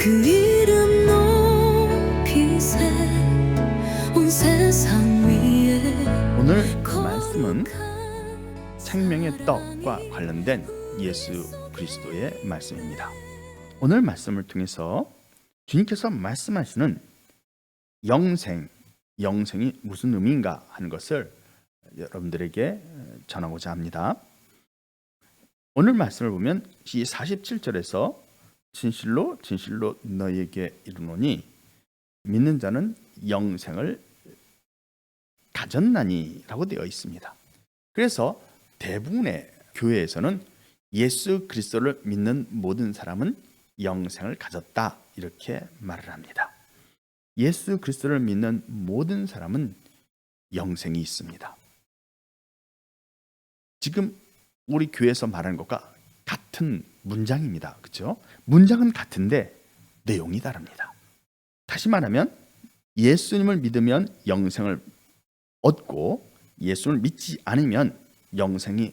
그 이름 높이세 온 세상 위에 오늘 말씀은 생명의 떡과 관련된 예수 그리스도의 말씀입니다. 오늘 말씀을 통해서 주님께서 말씀하시는 영생이 무슨 의미인가 하는 것을 여러분들에게 전하고자 합니다. 오늘 말씀을 보면 이 47절에서 진실로 진실로 너희에게 이르노니 믿는 자는 영생을 가졌나니 라고 되어 있습니다. 그래서 대부분의 교회에서는 예수 그리스도를 믿는 모든 사람은 영생을 가졌다 이렇게 말을 합니다. 예수 그리스도를 믿는 모든 사람은 영생이 있습니다. 지금 우리 교회에서 말하는 것과 같은 문장입니다. 그렇죠? 문장은 같은데 내용이 다릅니다. 다시 말하면 예수님을 믿으면 영생을 얻고 예수를 믿지 않으면 영생이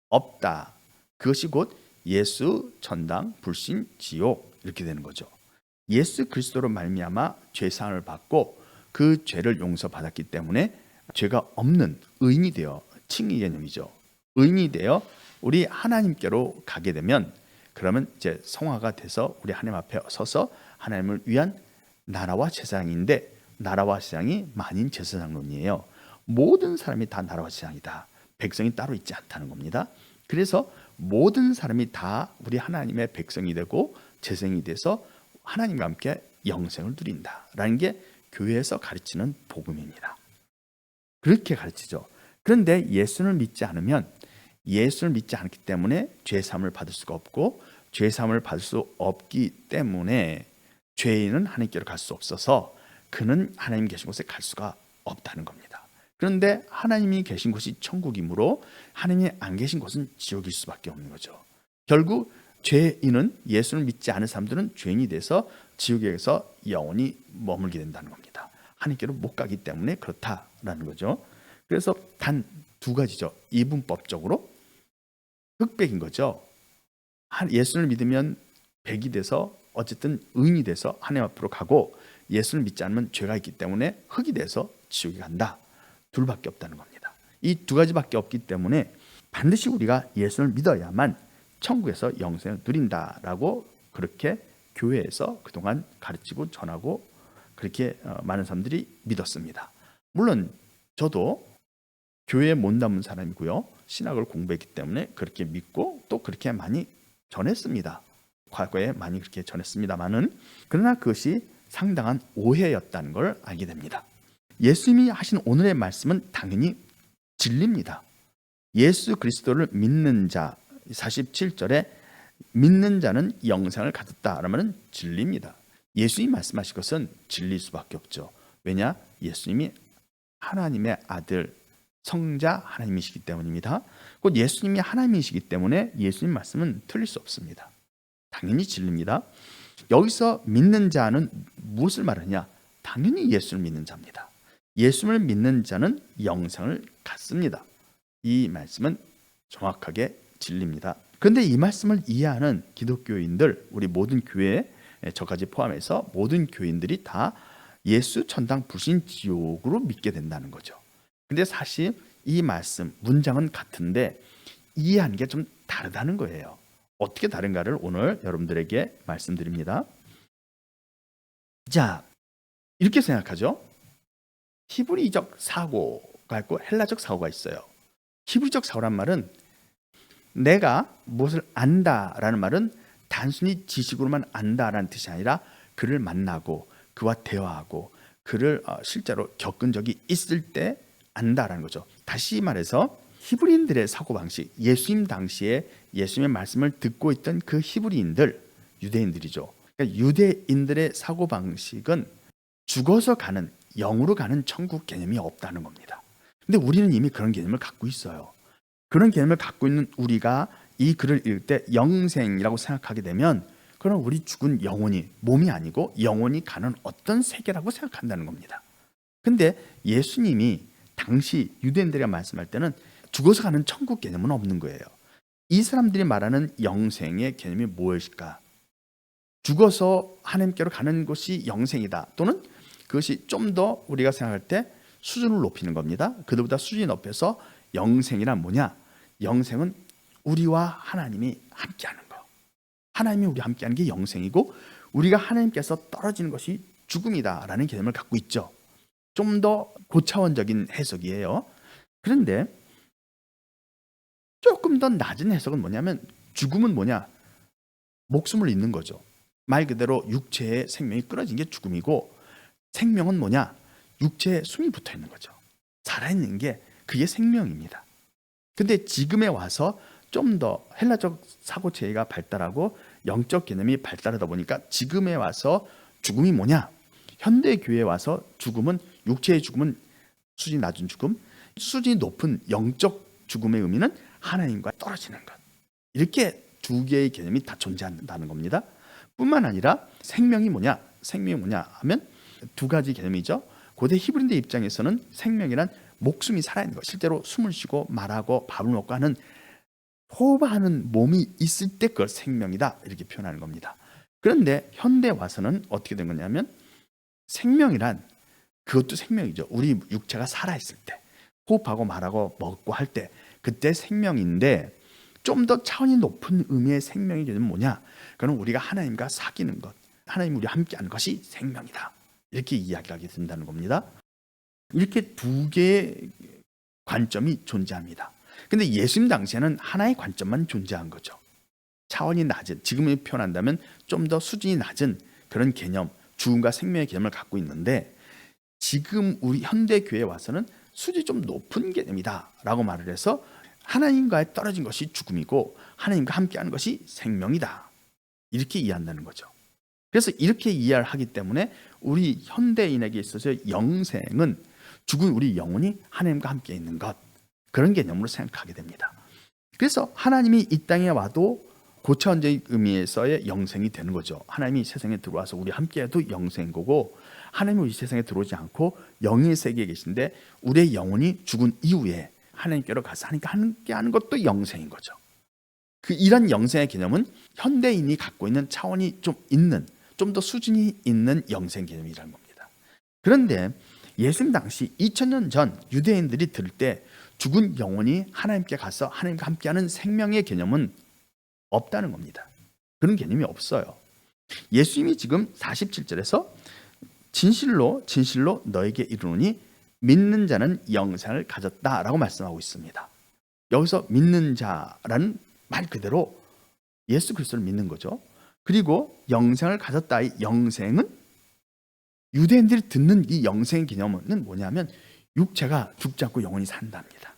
없다. 그것이 곧 예수, 천당, 불신, 지옥 이렇게 되는 거죠. 예수 그리스도로 말미암아 죄사함을 받고 그 죄를 용서받았기 때문에 죄가 없는 의인이 되어, 칭의 개념이죠. 의인이 되어 우리 하나님께로 가게 되면 그러면 이제 성화가 돼서 우리 하나님 앞에 서서 하나님을 위한 나라와 제사장인데 나라와 제사장이 만인 제사장론이에요. 모든 사람이 다 나라와 제사장이다. 백성이 따로 있지 않다는 겁니다. 그래서 모든 사람이 다 우리 하나님의 백성이 되고 제사장이 돼서 하나님과 함께 영생을 누린다라는 게 교회에서 가르치는 복음입니다. 그렇게 가르치죠. 그런데 예수를 믿지 않으면 예수를 믿지 않기 때문에 죄사함을 받을 수가 없고 죄사함을 받을 수 없기 때문에 죄인은 하나님께로 갈 수 없어서 그는 하나님 계신 곳에 갈 수가 없다는 겁니다. 그런데 하나님이 계신 곳이 천국이므로 하나님이 안 계신 곳은 지옥일 수밖에 없는 거죠. 결국 죄인은 예수를 믿지 않은 사람들은 죄인이 돼서 지옥에서 영원히 머물게 된다는 겁니다. 하나님께로 못 가기 때문에 그렇다라는 거죠. 그래서 단 두 가지죠. 이분법적으로 흑백인 거죠. 예수를 믿으면 백이 돼서 어쨌든 의인이 돼서 하나님 앞으로 가고 예수를 믿지 않으면 죄가 있기 때문에 흑이 돼서 지옥에 간다. 둘밖에 없다는 겁니다. 이 두 가지밖에 없기 때문에 반드시 우리가 예수를 믿어야만 천국에서 영생을 누린다라고 그렇게 교회에서 그동안 가르치고 전하고 그렇게 많은 사람들이 믿었습니다. 물론 저도 교회에 못 남은 사람이고요. 신학을 공부했기 때문에 그렇게 믿고 또 그렇게 많이 전했습니다. 과거에 많이 그렇게 전했습니다만은 그러나 그것이 상당한 오해였다는 걸 알게 됩니다. 예수님이 하신 오늘의 말씀은 당연히 진리입니다. 예수 그리스도를 믿는 자 47절에 믿는 자는 영생을 가졌다라는 진리입니다. 예수님이 말씀하신 것은 진리일 수밖에 없죠. 왜냐? 예수님이 하나님의 아들 성자 하나님이시기 때문입니다. 곧 예수님이 하나님이시기 때문에 예수님 말씀은 틀릴 수 없습니다. 당연히 진리입니다. 여기서 믿는 자는 무엇을 말하냐? 당연히 예수를 믿는 자입니다. 예수를 믿는 자는 영생을 갖습니다. 이 말씀은 정확하게 진리입니다. 그런데 이 말씀을 이해하는 기독교인들, 우리 모든 교회, 저까지 포함해서 모든 교인들이 다 예수, 천당, 불신, 지옥으로 믿게 된다는 거죠. 근데 사실 이 말씀, 문장은 같은데 이해하는 게 좀 다르다는 거예요. 어떻게 다른가를 오늘 여러분들에게 말씀드립니다. 자, 이렇게 생각하죠. 히브리적 사고가 있고 헬라적 사고가 있어요. 히브리적 사고란 말은 내가 무엇을 안다라는 말은 단순히 지식으로만 안다라는 뜻이 아니라 그를 만나고 그와 대화하고 그를 실제로 겪은 적이 있을 때 안다라는 거죠. 다시 말해서 히브리인들의 사고방식, 예수님 당시에 예수님의 말씀을 듣고 있던 그 히브리인들, 유대인들이죠. 그러니까 유대인들의 사고방식은 죽어서 가는, 영으로 가는 천국 개념이 없다는 겁니다. 근데 우리는 이미 그런 개념을 갖고 있어요. 그런 개념을 갖고 있는 우리가 이 글을 읽을 때 영생이라고 생각하게 되면 그럼 우리 죽은 영혼이, 몸이 아니고 영혼이 가는 어떤 세계라고 생각한다는 겁니다. 근데 예수님이 당시 유대인들이 말씀할 때는 죽어서 가는 천국 개념은 없는 거예요. 이 사람들이 말하는 영생의 개념이 무엇일까? 죽어서 하나님께로 가는 것이 영생이다. 또는 그것이 좀 더 우리가 생각할 때 수준을 높이는 겁니다. 그들보다 수준이 높여서 영생이란 뭐냐? 영생은 우리와 하나님이 함께하는 거. 하나님이 우리와 함께하는 게 영생이고 우리가 하나님께서 떨어지는 것이 죽음이다라는 개념을 갖고 있죠. 좀 더 고차원적인 해석이에요. 그런데 조금 더 낮은 해석은 뭐냐면 죽음은 뭐냐? 목숨을 잃는 거죠. 말 그대로 육체의 생명이 끊어진 게 죽음이고 생명은 뭐냐? 육체에 숨이 붙어 있는 거죠. 살아있는 게 그게 생명입니다. 근데 지금에 와서 좀 더 헬라적 사고체계가 발달하고 영적 개념이 발달하다 보니까 지금에 와서 죽음이 뭐냐? 현대 교회에 와서 죽음은 육체의 죽음은 수준이 낮은 죽음, 수준이 높은 영적 죽음의 의미는 하나님과 떨어지는 것. 이렇게 두 개의 개념이 다 존재한다는 겁니다. 뿐만 아니라 생명이 뭐냐? 생명이 뭐냐 하면 두 가지 개념이죠. 고대 히브리인들 입장에서는 생명이란 목숨이 살아있는 것, 실제로 숨을 쉬고 말하고 밥을 먹고 하는 호흡하는 몸이 있을 때 그걸 생명이다 이렇게 표현하는 겁니다. 그런데 현대 와서는 어떻게 된 거냐면 생명이란 그것도 생명이죠. 우리 육체가 살아있을 때 호흡하고 말하고 먹고 할 때 그때 생명인데 좀 더 차원이 높은 의미의 생명이 되는 뭐냐? 그건 우리가 하나님과 사귀는 것, 하나님 우리와 함께하는 것이 생명이다. 이렇게 이야기하게 된다는 겁니다. 이렇게 두 개의 관점이 존재합니다. 근데 예수님 당시에는 하나의 관점만 존재한 거죠. 차원이 낮은, 지금을 표현한다면 좀 더 수준이 낮은 그런 개념, 죽음과 생명의 개념을 갖고 있는데 지금 우리 현대 교회에 와서는 수준이 좀 높은 개념이다 라고 말을 해서 하나님과의 떨어진 것이 죽음이고 하나님과 함께하는 것이 생명이다 이렇게 이해한다는 거죠. 그래서 이렇게 이해를 하기 때문에 우리 현대인에게 있어서 영생은 죽은 우리 영혼이 하나님과 함께 있는 것, 그런 개념으로 생각하게 됩니다. 그래서 하나님이 이 땅에 와도 고차원적인 의미에서의 영생이 되는 거죠. 하나님이 세상에 들어와서 우리 함께해도 영생인 거고 하나님이 우리 세상에 들어오지 않고 영의 세계에 계신데 우리의 영혼이 죽은 이후에 하나님께로 가서 하나님과 함께하는 것도 영생인 거죠. 이런 영생의 개념은 현대인이 갖고 있는 차원이 좀 있는, 좀 더 수준이 있는 영생 개념이라는 겁니다. 그런데 예수님 당시 2000년 전 유대인들이 들을 때 죽은 영혼이 하나님께 가서 하나님과 함께하는 생명의 개념은 없다는 겁니다. 그런 개념이 없어요. 예수님이 지금 47절에서 진실로 진실로 너에게 이르노니 믿는 자는 영생을 가졌다라고 말씀하고 있습니다. 여기서 믿는 자라는 말 그대로 예수 그리스도를 믿는 거죠. 그리고 영생을 가졌다의 영생은 유대인들이 듣는 이 영생의 개념은 뭐냐면 육체가 죽지 않고 영원히 산답니다.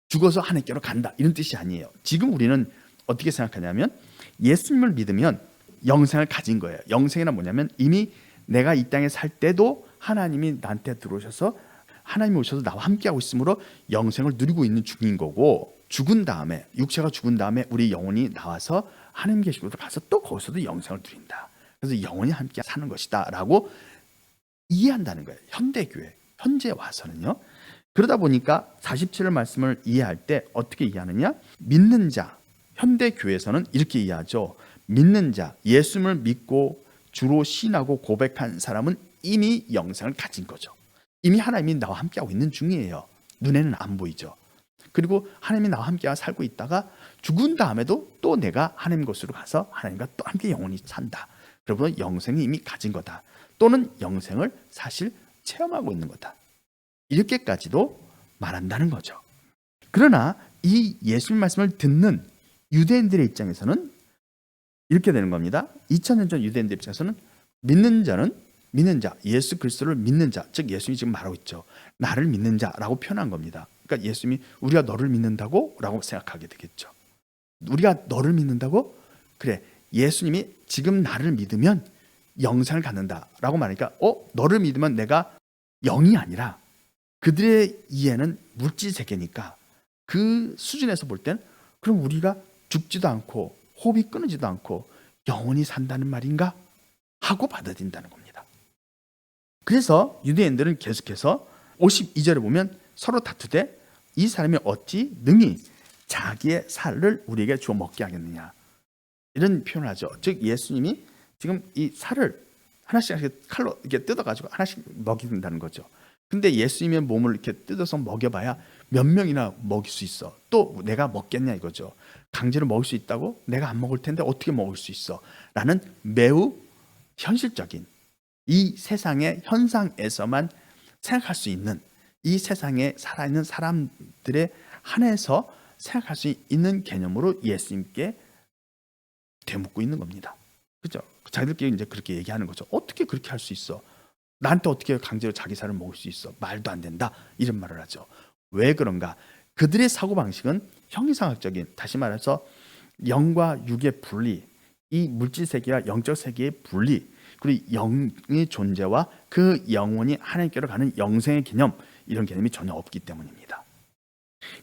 죽어서 하나님께로 간다 이런 뜻이 아니에요. 지금 우리는 어떻게 생각하냐면 예수님을 믿으면 영생을 가진 거예요. 영생이란 뭐냐면 이미 내가 이 땅에 살 때도 하나님이 나한테 들어오셔서 하나님이 오셔서 나와 함께하고 있으므로 영생을 누리고 있는 중인 거고 죽은 다음에 육체가 죽은 다음에 우리 영혼이 나와서 하나님 계신 곳으로 가서 또 거기서도 영생을 누린다. 그래서 영원히 함께 사는 것이다 라고 이해한다는 거예요. 현대교회 현재 와서는요. 그러다 보니까 47절 말씀을 이해할 때 어떻게 이해하느냐? 믿는 자, 현대교회에서는 이렇게 이해하죠. 믿는 자, 예수님을 믿고 주로 신하고 고백한 사람은 이미 영생을 가진 거죠. 이미 하나님이 나와 함께하고 있는 중이에요. 눈에는 안 보이죠. 그리고 하나님이 나와 함께 살고 있다가 죽은 다음에도 또 내가 하나님 곳으로 가서 하나님과 또 함께 영원히 산다. 그러면 영생이 이미 가진 거다. 또는 영생을 사실 체험하고 있는 거다. 이렇게까지도 말한다는 거죠. 그러나 이 예수님 말씀을 듣는 유대인들의 입장에서는 이렇게 되는 겁니다. 2000년 전 유대인들 입장에서는 믿는 자, 예수 그리스도를 믿는 자, 즉 예수님이 지금 말하고 있죠. 나를 믿는 자라고 표현한 겁니다. 그러니까 예수님이 우리가 너를 믿는다고? 라고 생각하게 되겠죠. 우리가 너를 믿는다고? 그래, 예수님이 지금 나를 믿으면 영생을 갖는다라고 말하니까 너를 믿으면 내가 영이 아니라 그들의 이해는 물질 세계니까 그 수준에서 볼 땐 그럼 우리가 죽지도 않고 호흡이 끊어지도 않고 영원히 산다는 말인가? 하고 받아들인다는 겁니다. 그래서 유대인들은 계속해서 52절에 보면 서로 다투되 이 사람이 어찌 능히 자기의 살을 우리에게 주어 먹게 하겠느냐. 이런 표현을 하죠. 즉 예수님이 지금 이 살을 하나씩 칼로 이렇게 뜯어가지고 하나씩 먹인다는 거죠. 근데 예수님의 몸을 이렇게 뜯어서 먹여봐야 몇 명이나 먹일 수 있어. 또 내가 먹겠냐 이거죠. 강제로 먹을 수 있다고? 내가 안 먹을 텐데 어떻게 먹을 수 있어? 라는 매우 현실적인, 이 세상의 현상에서만 생각할 수 있는, 이 세상에 살아있는 사람들에 한해서 생각할 수 있는 개념으로 예수님께 되묻고 있는 겁니다. 그죠? 자기들끼리 이제 그렇게 얘기하는 거죠. 어떻게 그렇게 할 수 있어? 나한테 어떻게 강제로 자기 살을 먹을 수 있어? 말도 안 된다. 이런 말을 하죠. 왜 그런가? 그들의 사고방식은 형이상학적인, 다시 말해서 영과 육의 분리, 이 물질 세계와 영적 세계의 분리, 그리고 영의 존재와 그 영혼이 하나님께로 가는 영생의 개념, 이런 개념이 전혀 없기 때문입니다.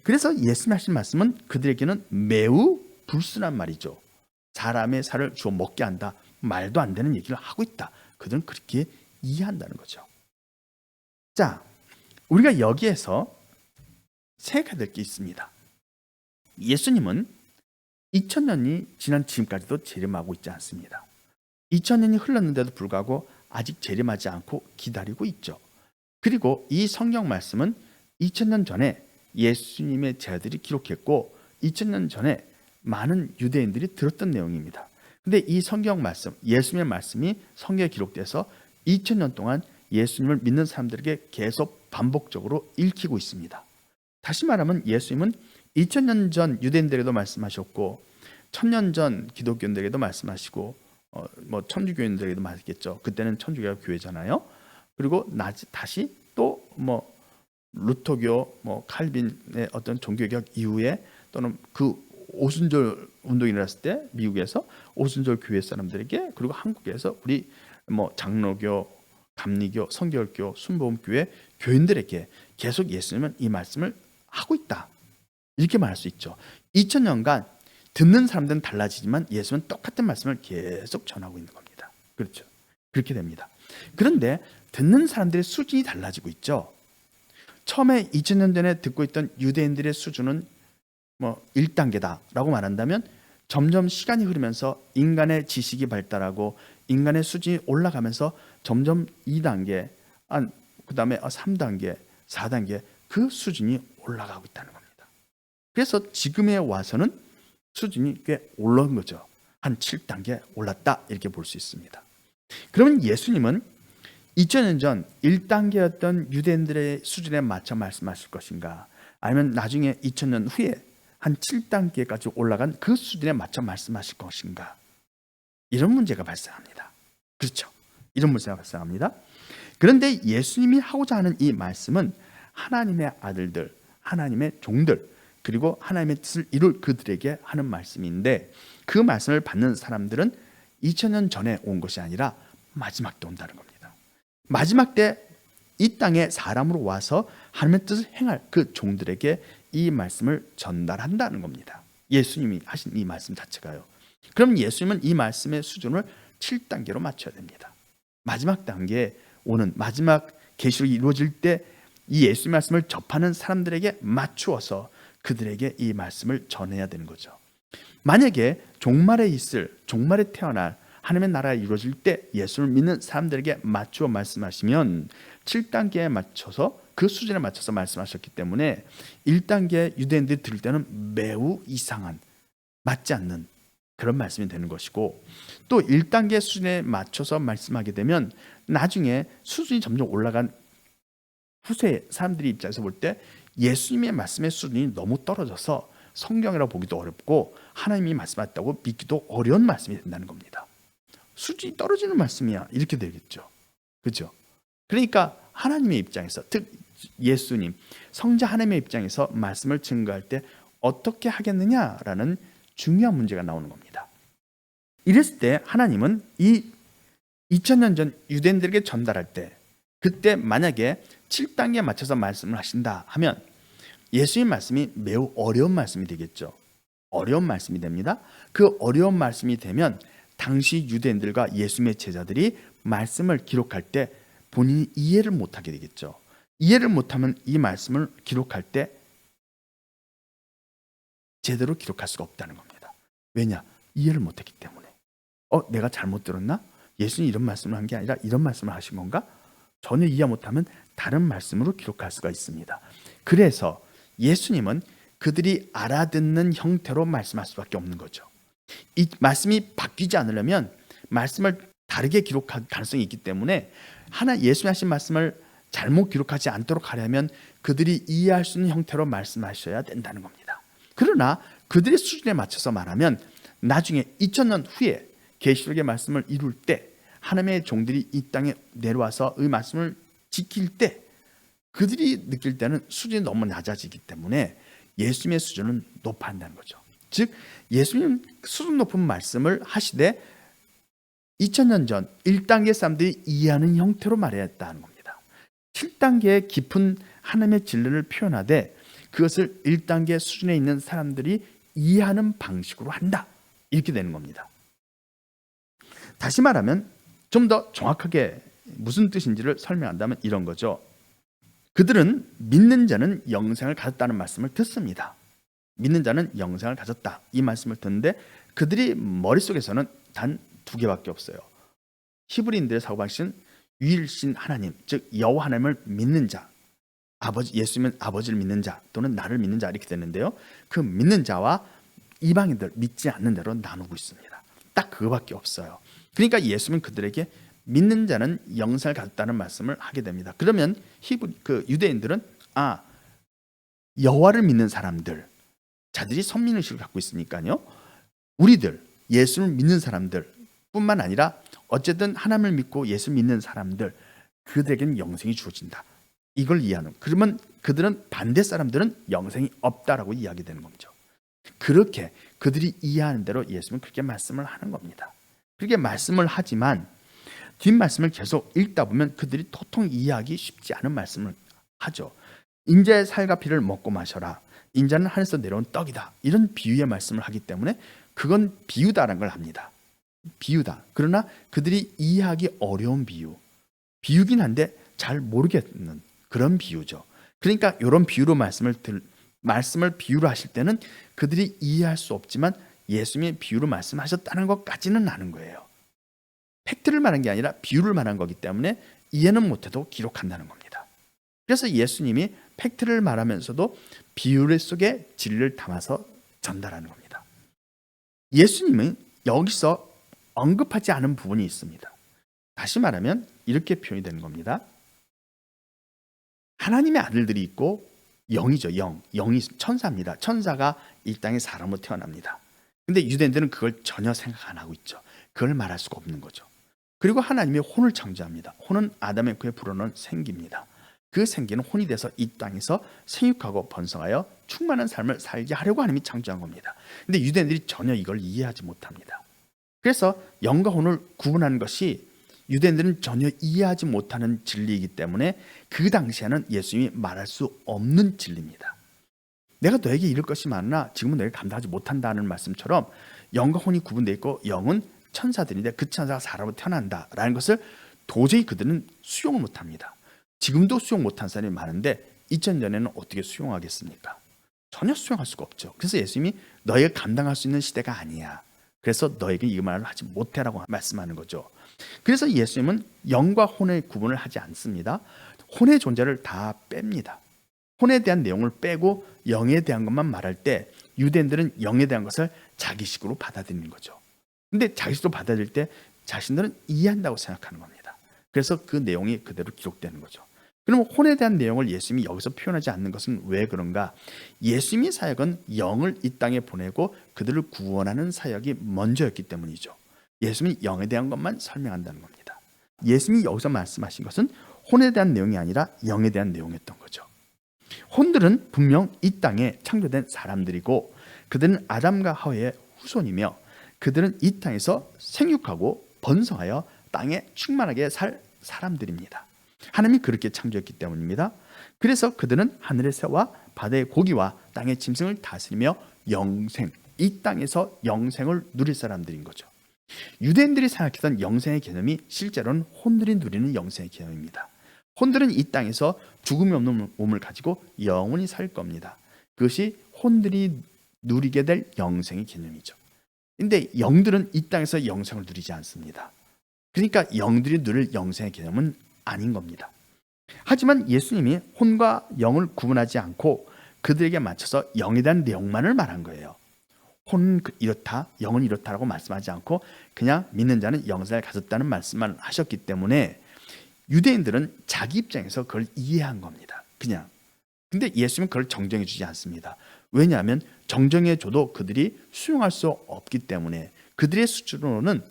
그래서 예수님 하신 말씀은 그들에게는 매우 불순한 말이죠. 사람의 살을 주워 먹게 한다. 말도 안 되는 얘기를 하고 있다. 그들은 그렇게 이해한다는 거죠. 자, 우리가 여기에서 생각해야 될 게 있습니다. 예수님은 2000년이 지난 지금까지도 재림하고 있지 않습니다. 2000년이 흘렀는데도 불구하고 아직 재림하지 않고 기다리고 있죠. 그리고 이 성경 말씀은 2000년 전에 예수님의 제자들이 기록했고 2000년 전에 많은 유대인들이 들었던 내용입니다. 근데 이 성경 말씀, 예수님의 말씀이 성경에 기록돼서 2000년 동안 예수님을 믿는 사람들에게 계속 반복적으로 읽히고 있습니다. 다시 말하면 예수님은 2000년 전 유대인들에게도 말씀하셨고 1000년 전 기독교인들에게도 말씀하시고 천주교인들에게도 말했겠죠. 그때는 천주교가 교회잖아요. 그리고 다시 또 루터교, 칼빈의 어떤 종교개혁 이후에 또는 그 오순절 운동이 일어났을 때 미국에서 오순절 교회 사람들에게, 그리고 한국에서 우리 장로교, 감리교, 성결교, 순복음교회 교인들에게 계속 예수님은 이 말씀을 하고 있다. 이렇게 말할 수 있죠. 2000년간 듣는 사람들은 달라지지만 예수는 똑같은 말씀을 계속 전하고 있는 겁니다. 그렇죠. 그렇게 됩니다. 그런데 듣는 사람들의 수준이 달라지고 있죠. 처음에 2000년 전에 듣고 있던 유대인들의 수준은 1단계다라고 말한다면 점점 시간이 흐르면서 인간의 지식이 발달하고 인간의 수준이 올라가면서 점점 2단계, 그 다음에 3단계, 4단계 그 수준이 올라가고 있다는 겁니다. 그래서 지금에 와서는 수준이 꽤 올라온 거죠. 한 7단계 올랐다 이렇게 볼 수 있습니다. 그러면 예수님은 2000년 전 1단계였던 유대인들의 수준에 맞춰 말씀하실 것인가, 아니면 나중에 2000년 후에 한 7단계까지 올라간 그 수준에 맞춰 말씀하실 것인가, 이런 문제가 발생합니다. 그렇죠. 이런 문제가 발생합니다. 그런데 예수님이 하고자 하는 이 말씀은 하나님의 아들들, 하나님의 종들, 그리고 하나님의 뜻을 이룰 그들에게 하는 말씀인데, 그 말씀을 받는 사람들은 2000년 전에 온 것이 아니라 마지막 때 온다는 겁니다. 마지막 때 이 땅에 사람으로 와서 하나님의 뜻을 행할 그 종들에게 이 말씀을 전달한다는 겁니다. 예수님이 하신 이 말씀 자체가요. 그럼 예수님은 이 말씀의 수준을 7단계로 맞춰야 됩니다. 마지막 단계에 오는, 마지막 계시록이 이루어질 때 이 예수의 말씀을 접하는 사람들에게 맞추어서 그들에게 이 말씀을 전해야 되는 거죠. 만약에 종말에 태어날 하나님의 나라가 이루어질 때 예수를 믿는 사람들에게 맞추어 말씀하시면 7단계에 맞춰서, 그 수준에 맞춰서 말씀하셨기 때문에 1단계 유대인들이 들을 때는 매우 이상한, 맞지 않는 그런 말씀이 되는 것이고, 또 1단계 수준에 맞춰서 말씀하게 되면 나중에 수준이 점점 올라간 후세 사람들이 입장에서 볼 때 예수님의 말씀의 수준이 너무 떨어져서 성경이라고 보기도 어렵고 하나님이 말씀하셨다고 믿기도 어려운 말씀이 된다는 겁니다. 수준이 떨어지는 말씀이야, 이렇게 되겠죠. 그렇죠? 그러니까 하나님의 입장에서, 즉 예수님, 성자 하나님의 입장에서 말씀을 증거할 때 어떻게 하겠느냐라는 중요한 문제가 나오는 겁니다. 이랬을 때 하나님은 이 2000년 전 유대인들에게 전달할 때, 그때 만약에 7단계에 맞춰서 말씀을 하신다 하면 예수님 말씀이 매우 어려운 말씀이 되겠죠. 어려운 말씀이 됩니다. 그 어려운 말씀이 되면 당시 유대인들과 예수님의 제자들이 말씀을 기록할 때 본인이 이해를 못하게 되겠죠. 이해를 못하면 이 말씀을 기록할 때 제대로 기록할 수가 없다는 겁니다. 왜냐? 이해를 못했기 때문에 내가 잘못 들었나? 예수님이 이런 말씀을 한 게 아니라 이런 말씀을 하신 건가? 전혀 이해 못하면 다른 말씀으로 기록할 수가 있습니다. 그래서 예수님은 그들이 알아듣는 형태로 말씀할 수밖에 없는 거죠. 이 말씀이 바뀌지 않으려면 말씀을 다르게 기록할 가능성이 있기 때문에 예수님 하신 말씀을 잘못 기록하지 않도록 하려면 그들이 이해할 수 있는 형태로 말씀하셔야 된다는 겁니다. 그러나 그들의 수준에 맞춰서 말하면 나중에 2000년 후에 계시록의 말씀을 이룰 때 하나님의 종들이 이 땅에 내려와서 이 말씀을 지킬 때 그들이 느낄 때는 수준이 너무 낮아지기 때문에 예수님의 수준은 높아야 한다는 거죠. 즉 예수님 수준 높은 말씀을 하시되 2000년 전 1단계 사람들이 이해하는 형태로 말해야 했다는 겁니다. 7단계의 깊은 하나님의 진리를 표현하되 그것을 1단계 수준에 있는 사람들이 이해하는 방식으로 한다. 이렇게 되는 겁니다. 다시 말하면 좀 더 정확하게 무슨 뜻인지를 설명한다면 이런 거죠. 그들은 믿는 자는 영생을 가졌다는 말씀을 듣습니다. 믿는 자는 영생을 가졌다. 이 말씀을 듣는데 그들이 머릿속에서는 단 두 개밖에 없어요. 히브리인들의 사고방식은 유일신 하나님, 즉 여호와 하나님을 믿는 자, 예수님은 아버지를 믿는 자 또는 나를 믿는 자 이렇게 되는데요. 그 믿는 자와 이방인들 믿지 않는 대로 나누고 있습니다. 딱 그거밖에 없어요. 그러니까 예수님은 그들에게 믿는 자는 영생을 가졌다는 말씀을 하게 됩니다. 그러면 유대인들은 여호와를 믿는 사람들, 자들이 선민의식을 갖고 있으니까요. 우리들 예수를 믿는 사람들 뿐만 아니라 어쨌든 하나님을 믿고 예수 믿는 사람들, 그들에게는 영생이 주어진다. 이걸 이해하는. 그러면 그들은 반대 사람들은 영생이 없다라고 이야기되는 거죠. 그렇게 그들이 이해하는 대로 예수님은 그렇게 말씀을 하는 겁니다. 그렇게 말씀을 하지만 뒷말씀을 계속 읽다 보면 그들이 도통 이해하기 쉽지 않은 말씀을 하죠. 인자의 살과 피를 먹고 마셔라. 인자는 하늘에서 내려온 떡이다. 이런 비유의 말씀을 하기 때문에 그건 비유다라는 걸 압니다. 비유다. 그러나 그들이 이해하기 어려운 비유긴 한데 잘 모르겠는 그런 비유죠. 그러니까 이런 비유로 말씀을 비유로 하실 때는 그들이 이해할 수 없지만 예수님이 비유로 말씀하셨다는 것까지는 아는 거예요. 팩트를 말한 게 아니라 비유를 말한 거기 때문에 이해는 못해도 기록한다는 겁니다. 그래서 예수님이 팩트를 말하면서도 비유 속에 진리를 담아서 전달하는 겁니다. 예수님은 여기서 언급하지 않은 부분이 있습니다. 다시 말하면 이렇게 표현이 되는 겁니다. 하나님의 아들들이 있고 영이죠. 영이 천사입니다. 천사가 이 땅에 사람으로 태어납니다. 근데 유대인들은 그걸 전혀 생각 안 하고 있죠. 그걸 말할 수가 없는 거죠. 그리고 하나님이 혼을 창조합니다. 혼은 아담의 그에 불어넣은 생기입니다. 그 생기는 혼이 돼서 이 땅에서 생육하고 번성하여 충만한 삶을 살게 하려고 하나님이 창조한 겁니다. 근데 유대인들이 전혀 이걸 이해하지 못합니다. 그래서 영과 혼을 구분하는 것이 유대인들은 전혀 이해하지 못하는 진리이기 때문에 그 당시에는 예수님이 말할 수 없는 진리입니다. 내가 너에게 이룰 것이 많으나 지금은 너에게 감당하지 못한다는 말씀처럼 영과 혼이 구분되어 있고 영은 천사들인데 그 천사가 사람으로 태어난다라는 것을 도저히 그들은 수용을 못합니다. 지금도 수용 못한 사람이 많은데 2000년에는 어떻게 수용하겠습니까? 전혀 수용할 수가 없죠. 그래서 예수님이 너희가 감당할 수 있는 시대가 아니야. 그래서 너에게 이 말을 하지 못해라고 말씀하는 거죠. 그래서 예수님은 영과 혼의 구분을 하지 않습니다. 혼의 존재를 다 뺍니다. 혼에 대한 내용을 빼고 영에 대한 것만 말할 때 유대인들은 영에 대한 것을 자기식으로 받아들이는 거죠. 근데 자기식으로 받아들일 때 자신들은 이해한다고 생각하는 겁니다. 그래서 그 내용이 그대로 기록되는 거죠. 그러면 혼에 대한 내용을 예수님이 여기서 표현하지 않는 것은 왜 그런가? 예수님의 사역은 영을 이 땅에 보내고 그들을 구원하는 사역이 먼저였기 때문이죠. 예수님이 영에 대한 것만 설명한다는 겁니다. 예수님이 여기서 말씀하신 것은 혼에 대한 내용이 아니라 영에 대한 내용이었던 거죠. 혼들은 분명 이 땅에 창조된 사람들이고 그들은 아담과 하와의 후손이며 그들은 이 땅에서 생육하고 번성하여 땅에 충만하게 살 사람들입니다. 하나님이 그렇게 창조했기 때문입니다. 그래서 그들은 하늘의 새와 바다의 고기와 땅의 짐승을 다스리며 이 땅에서 영생을 누릴 사람들인 거죠. 유대인들이 생각했던 영생의 개념이 실제로는 혼들이 누리는 영생의 개념입니다. 혼들은 이 땅에서 죽음이 없는 몸을 가지고 영원히 살 겁니다. 그것이 혼들이 누리게 될 영생의 개념이죠. 근데 영들은 이 땅에서 영생을 누리지 않습니다. 그러니까 영들이 누릴 영생의 개념은 아닌 겁니다. 하지만 예수님이 혼과 영을 구분하지 않고 그들에게 맞춰서 영에 대한 내용만을 말한 거예요. 혼은 이렇다, 영은 이렇다라고 말씀하지 않고 그냥 믿는 자는 영생을 가졌다는 말씀만 하셨기 때문에 유대인들은 자기 입장에서 그걸 이해한 겁니다. 그냥. 근데 예수님은 그걸 정정해 주지 않습니다. 왜냐하면 정정해 줘도 그들이 수용할 수 없기 때문에, 그들의 수준으로는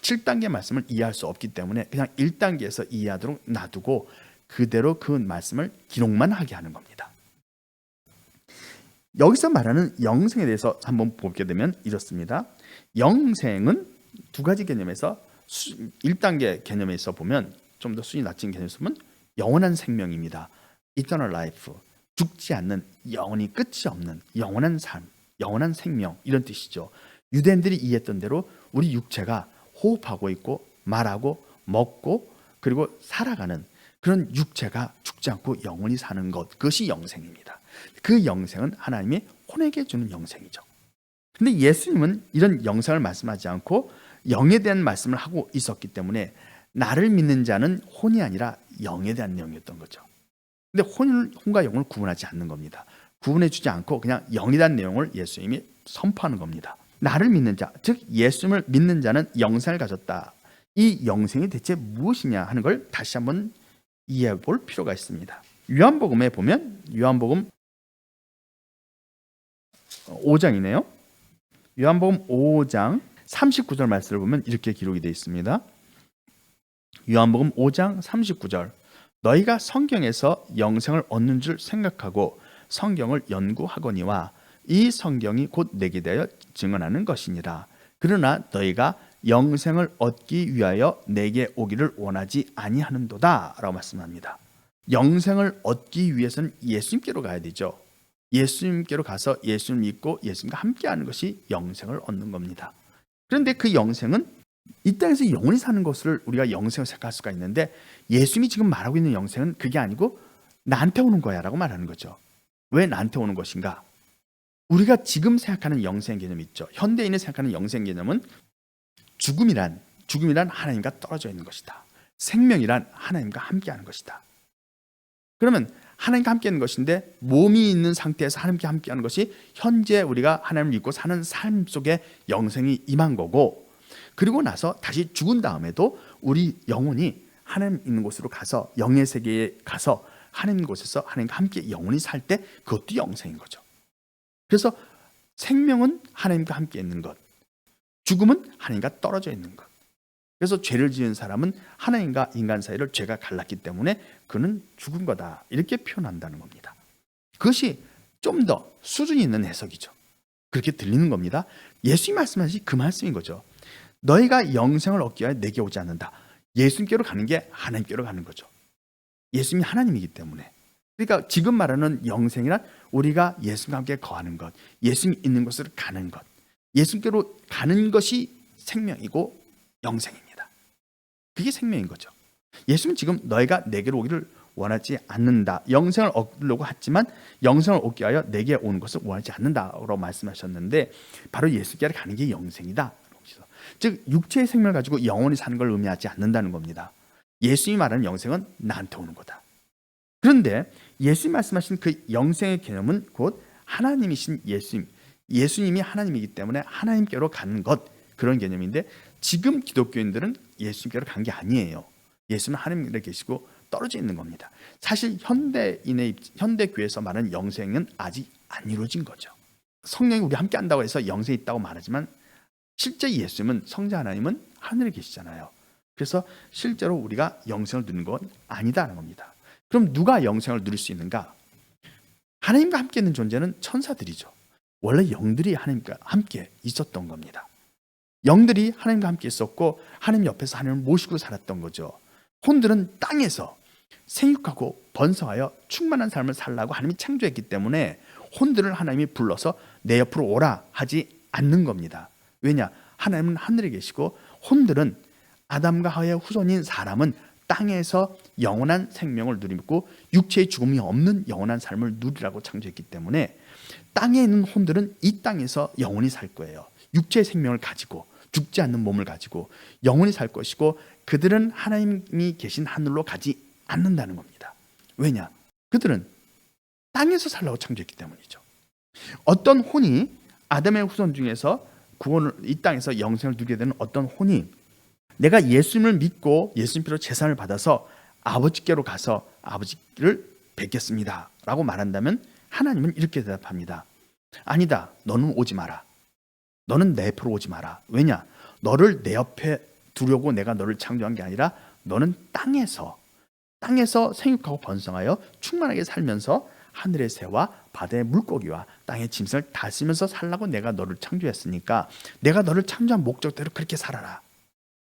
7단계 말씀을 이해할 수 없기 때문에 그냥 1단계에서 이해하도록 놔두고 그대로 그 말씀을 기록만 하게 하는 겁니다. 여기서 말하는 영생에 대해서 한번 보게 되면 이렇습니다. 영생은 두 가지 개념에서 1단계 개념에서 보면 좀 더 수준이 낮은 개념에서 보면 영원한 생명입니다. Eternal life, 죽지 않는, 영원히 끝이 없는 영원한 삶, 영원한 생명, 이런 뜻이죠. 유대인들이 이해했던 대로 우리 육체가 호흡하고 있고 말하고 먹고 그리고 살아가는 그런 육체가 죽지 않고 영원히 사는 것, 그것이 영생입니다. 그 영생은 하나님이 혼에게 주는 영생이죠. 근데 예수님은 이런 영생을 말씀하지 않고 영에 대한 말씀을 하고 있었기 때문에 나를 믿는 자는 혼이 아니라 영에 대한 내용이었던 거죠. 근데 혼과 영을 구분하지 않는 겁니다. 구분해 주지 않고 그냥 영에 대한 내용을 예수님이 선포하는 겁니다. 나를 믿는 자, 즉 예수님을 믿는 자는 영생을 가졌다. 이 영생이 대체 무엇이냐 하는 걸 다시 한번 이해해 볼 필요가 있습니다. 요한복음에 보면 요한복음 5장이네요. 요한복음 5장 39절 말씀을 보면 이렇게 기록이 되어 있습니다. 요한복음 5장 39절, 너희가 성경에서 영생을 얻는 줄 생각하고 성경을 연구하거니와 이 성경이 곧 내게 대하여 증언하는 것이니라. 그러나 너희가 영생을 얻기 위하여 내게 오기를 원하지 아니하는도다 라고 말씀합니다. 영생을 얻기 위해서는 예수님께로 가야 되죠. 예수님께로 가서 예수님 믿고 예수님과 함께하는 것이 영생을 얻는 겁니다. 그런데 그 영생은 이 땅에서 영원히 사는 것을 우리가 영생을 생각할 수가 있는데, 예수님이 지금 말하고 있는 영생은 그게 아니고 나한테 오는 거야 라고 말하는 거죠. 왜 나한테 오는 것인가? 우리가 지금 생각하는 영생 개념이 있죠. 현대인이 생각하는 영생 개념은 죽음이란 하나님과 떨어져 있는 것이다. 생명이란 하나님과 함께하는 것이다. 그러면 하나님과 함께하는 것인데, 몸이 있는 상태에서 하나님과 함께하는 것이 현재 우리가 하나님을 믿고 사는 삶 속에 영생이 임한 거고, 그리고 나서 다시 죽은 다음에도 우리 영혼이 하나님 있는 곳으로 가서 영의 세계에 가서 하나님 있는 곳에서 하나님과 함께 영원히 살 때 그것도 영생인 거죠. 그래서 생명은 하나님과 함께 있는 것, 죽음은 하나님과 떨어져 있는 것. 그래서 죄를 지은 사람은 하나님과 인간 사이를 죄가 갈랐기 때문에 그는 죽은 거다, 이렇게 표현한다는 겁니다. 그것이 좀 더 수준이 있는 해석이죠. 그렇게 들리는 겁니다. 예수님이 말씀하신 그 말씀인 거죠. 너희가 영생을 얻기 위하여 내게 오지 않는다. 예수님께로 가는 게 하나님께로 가는 거죠. 예수님이 하나님이기 때문에. 그러니까 지금 말하는 영생이란 우리가 예수님과 함께 거하는 것, 예수님 있는 곳으로 가는 것, 예수님께로 가는 것이 생명이고 영생입니다. 그게 생명인 거죠. 예수님은 지금 너희가 내게로 오기를 원하지 않는다. 영생을 얻으려고 했지만 영생을 얻기 위하여 내게 오는 것을 원하지 않는다라고 말씀하셨는데, 바로 예수께로 가는 게 영생이다. 즉 육체의 생명을 가지고 영원히 사는 걸 의미하지 않는다는 겁니다. 예수님이 말하는 영생은 나한테 오는 거다. 그런데 예수님이 말씀하신 그 영생의 개념은 곧 하나님이신 예수님이 하나님이기 때문에 하나님께로 가는 것, 그런 개념인데, 지금 기독교인들은 예수님께로 간 게 아니에요. 예수님은 하나님께 계시고 떨어져 있는 겁니다. 사실 현대교회에서 말하는 영생은 아직 안 이루어진 거죠. 성령이 우리 함께 한다고 해서 영생이 있다고 말하지만 실제 예수님은, 성자 하나님은 하늘에 계시잖아요. 그래서 실제로 우리가 영생을 누리는 건 아니다라는 겁니다. 그럼 누가 영생을 누릴 수 있는가? 하나님과 함께 있는 존재는 천사들이죠. 원래 영들이 하나님과 함께 있었던 겁니다. 영들이 하나님과 함께 있었고 하나님 옆에서 하나님을 모시고 살았던 거죠. 혼들은 땅에서 생육하고 번성하여 충만한 삶을 살라고 하나님이 창조했기 때문에 혼들을 하나님이 불러서 내 옆으로 오라 하지 않는 겁니다. 왜냐? 하나님은 하늘에 계시고 혼들은 아담과 하와의 후손인 사람은 땅에서 영원한 생명을 누리고 육체의 죽음이 없는 영원한 삶을 누리라고 창조했기 때문에 땅에 있는 혼들은 이 땅에서 영원히 살 거예요. 육체의 생명을 가지고 죽지 않는 몸을 가지고 영원히 살 것이고 그들은 하나님이 계신 하늘로 가지 않는다는 겁니다. 왜냐? 그들은 땅에서 살라고 창조했기 때문이죠. 어떤 혼이 아담의 후손 중에서 구원을 이 땅에서 영생을 누리게 되는 어떤 혼이 내가 예수님을 믿고 예수님 피로 제사를 받아서 아버지께로 가서 아버지를 뵙겠습니다 라고 말한다면 하나님은 이렇게 대답합니다. 아니다. 너는 오지 마라. 너는 내 옆으로 오지 마라. 왜냐? 너를 내 옆에 두려고 내가 너를 창조한 게 아니라 너는 땅에서 생육하고 번성하여 충만하게 살면서 하늘의 새와 바다의 물고기와 땅의 짐승을 다스리면서 살라고 내가 너를 창조했으니까 내가 너를 창조한 목적대로 그렇게 살아라.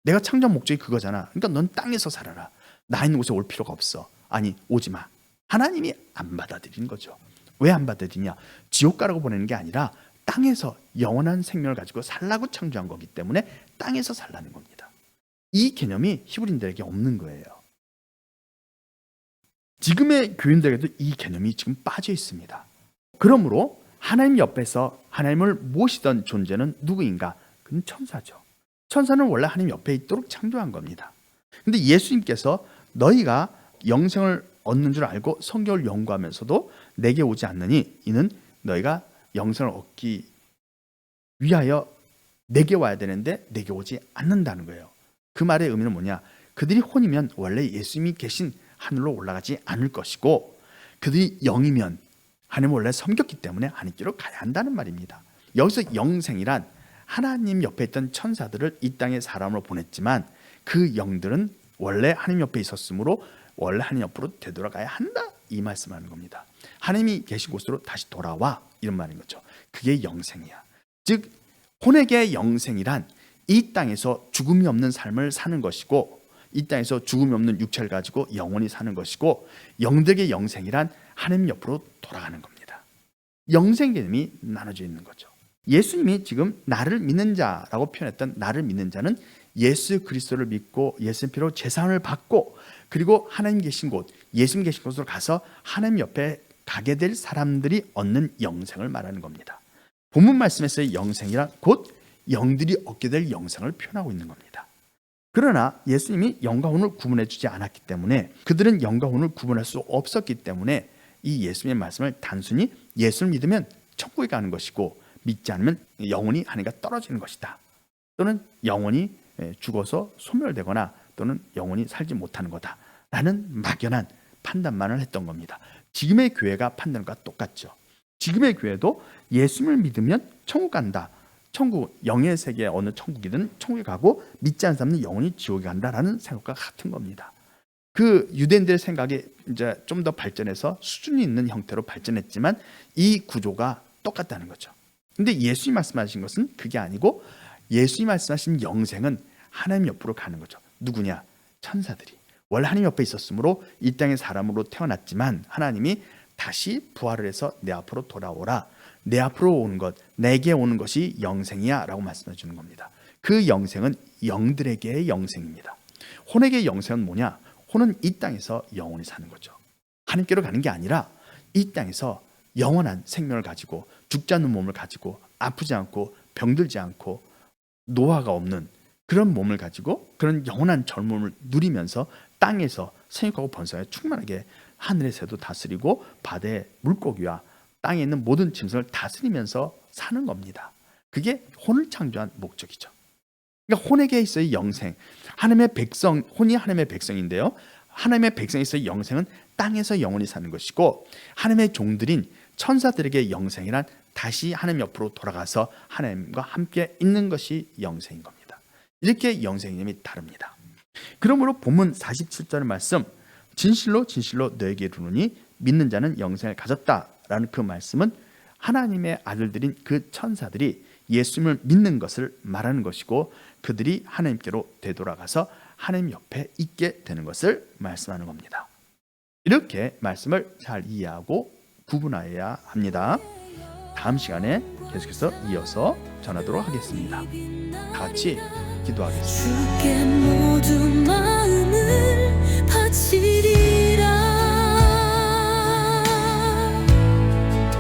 내가 창조한 목적이 그거잖아. 그러니까 넌 땅에서 살아라. 나 있는 곳에 올 필요가 없어. 아니, 오지 마. 하나님이 안 받아들이는 거죠. 왜 안 받아들이냐? 지옥 가라고 보내는 게 아니라 땅에서 영원한 생명을 가지고 살라고 창조한 거기 때문에 땅에서 살라는 겁니다. 이 개념이 히브리인들에게 없는 거예요. 지금의 교인들에게도 이 개념이 지금 빠져 있습니다. 그러므로 하나님 옆에서 하나님을 모시던 존재는 누구인가? 그는 천사죠. 천사는 원래 하나님 옆에 있도록 창조한 겁니다. 근데 예수님께서 너희가 영생을 얻는 줄 알고 성경을 연구하면서도 내게 오지 않느니 이는 너희가 영생을 얻기 위하여 내게 와야 되는데 내게 오지 않는다는 거예요. 그 말의 의미는 뭐냐? 그들이 혼이면 원래 예수님이 계신 하늘로 올라가지 않을 것이고 그들이 영이면 하나님 원래 섬겼기 때문에 하늘길로 가야 한다는 말입니다. 여기서 영생이란 하나님 옆에 있던 천사들을 이 땅에 사람으로 보냈지만 그 영들은 원래 하나님 옆에 있었으므로 원래 하나님 옆으로 되돌아가야 한다 이 말씀하는 겁니다. 하나님이 계신 곳으로 다시 돌아와 이런 말인 거죠. 그게 영생이야. 즉 혼에게 영생이란 이 땅에서 죽음이 없는 삶을 사는 것이고 이 땅에서 죽음이 없는 육체를 가지고 영원히 사는 것이고 영들에게 영생이란 하나님 옆으로 돌아가는 겁니다. 영생 개념이 나눠져 있는 거죠. 예수님이 지금 나를 믿는 자라고 표현했던 나를 믿는 자는 예수 그리스도를 믿고 예수님 피로 제사함을 받고 그리고 하나님 계신 곳, 예수님 계신 곳으로 가서 하나님 옆에 가게 될 사람들이 얻는 영생을 말하는 겁니다. 본문 말씀에서의 영생이란 곧 영들이 얻게 될 영생을 표현하고 있는 겁니다. 그러나 예수님이 영과 혼을 구분해 주지 않았기 때문에 그들은 영과 혼을 구분할 수 없었기 때문에 이 예수님의 말씀을 단순히 예수를 믿으면 천국에 가는 것이고 믿지 않으면 영원히 하늘과 떨어지는 것이다. 또는 영원히 죽어서 소멸되거나 또는 영원히 살지 못하는 거다. 라는 막연한 판단만을 했던 겁니다. 지금의 교회가 판단과 똑같죠. 지금의 교회도 예수님을 믿으면 천국 간다. 천국, 영의 세계 어느 천국이든 천국에 가고 믿지 않는 사람은 영원히 지옥에 간다라는 생각과 같은 겁니다. 그 유대인들의 생각이 이제 좀 더 발전해서 수준이 있는 형태로 발전했지만 이 구조가 똑같다는 거죠. 근데 예수님 말씀하신 것은 그게 아니고 예수님 말씀하신 영생은 하나님 옆으로 가는 거죠. 누구냐? 천사들이. 원래 하나님 옆에 있었으므로 이 땅의 사람으로 태어났지만 하나님이 다시 부활을 해서 내 앞으로 돌아오라. 내 앞으로 오는 것, 내게 오는 것이 영생이야 라고 말씀해 주는 겁니다. 그 영생은 영들에게의 영생입니다. 혼에게의 영생은 뭐냐? 혼은 이 땅에서 영원히 사는 거죠. 하나님께로 가는 게 아니라 이 땅에서 영원한 생명을 가지고 죽지 않는 몸을 가지고 아프지 않고 병들지 않고 노화가 없는 그런 몸을 가지고 그런 영원한 젊음을 누리면서 땅에서 생육하고 번성하여 충만하게 하늘의 새도 다스리고 바다의 물고기와 땅에 있는 모든 짐승을 다스리면서 사는 겁니다. 그게 혼을 창조한 목적이죠. 그러니까 혼에게 있어의 영생, 하나님의 백성, 혼이 하나님의 백성인데요. 하나님의 백성에 있어의 영생은 땅에서 영원히 사는 것이고 하나님의 종들인 천사들에게 영생이란 다시 하나님 옆으로 돌아가서 하나님과 함께 있는 것이 영생인 겁니다. 이렇게 영생 개념이 다릅니다. 그러므로 본문 47절 말씀 진실로 진실로 너에게 이르노니 믿는 자는 영생을 가졌다라는 그 말씀은 하나님의 아들들인 그 천사들이 예수님을 믿는 것을 말하는 것이고 그들이 하나님께로 되돌아가서 하나님 옆에 있게 되는 것을 말씀하는 겁니다. 이렇게 말씀을 잘 이해하고 구분하여야 합니다. 다음 시간에 계속해서 이어서 전하도록 하겠습니다. 다 같이 기도하겠습니다. 주께 모든 마음을 바치리